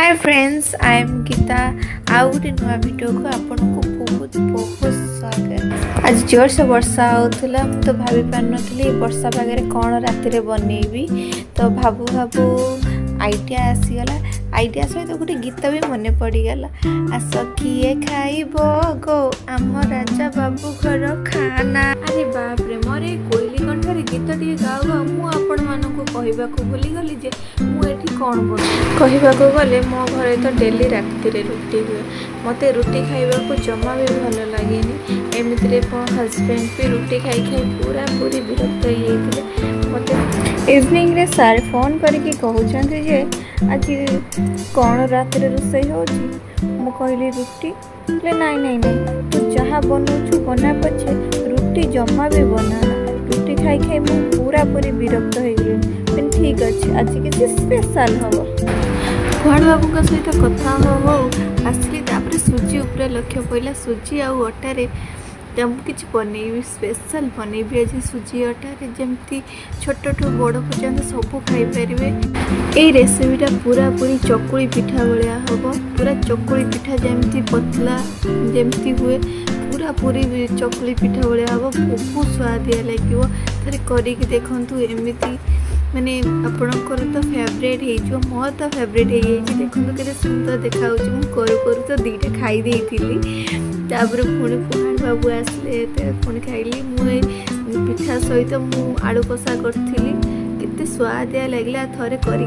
Hi friends, I am Gita. आउ गोटे नुआ वीडियो को आपको बहुत बहुत स्वागत। आज जोर से वर्षा होता तो भाभी पार नी वर्षा पागे कौन राति बनईबी तो भाबू भाबू आइडिया आसीगला। आइडिया सहित गोटे गीत भी मन पड़गला। आस किए खाइब गो आम राजा बाबू घर खाना। अरे बाप रे मोर कोईली कंठर गीत टे गाओ गाओ मु आपण मानकु कहबाकू भूली गली जे मु एठी कोन बोल कहबाकू गले मो घरे तो डेली राति रे रुटी हुए। मते रुटी खाइबाकू जमा भी भल लागेनी। एमितिरे मो हस्बैंड भी रुटी खाई खाई पूरा पूरी विरक्त हो जाइए। मते इवनिंग रे सार फोन करके कहउछन्ते जे आज कौन रात रोषई हो। कहली रुटी बोले नाई नाई नाई तू जहाँ बनाऊ बना पछे रुटी जमा भी बना। रुटी खाई खाई मु पूरा पूरी विरक्त हो गई। ठीक अच्छे आज किसी स्पेशल हम भण बाबू सहित कथा हो आसली सुजी उपरे लक्ष्य पड़ा। सुजी आउ अटारे किसी बनईबी स्पेशल बनईबी आज सुजी अटारे जमती छोट ठू बड़ पर्यंत सब खाई पारे। ये रेसिपीटा पूरा पूरी चकुली पिठा भाया हम। पूरा चकुली पिठा जमती पतला जमती हुए पूरा पूरी चकुली पिठा भाया हम। बहुत स्वादिया लगे थे करके देखु। एमती माने आपणकर तो फेवरेट हो मोर तो फेवरेट हो देखो के सुंदर देखा करू करू तो दीटा खाई तापर पुणी पुहाड़ बाबू आसले पुणी खाइली। मुझे पिठा सहित मु आलू कषा करी केते स्वादिया लगला। थरे करके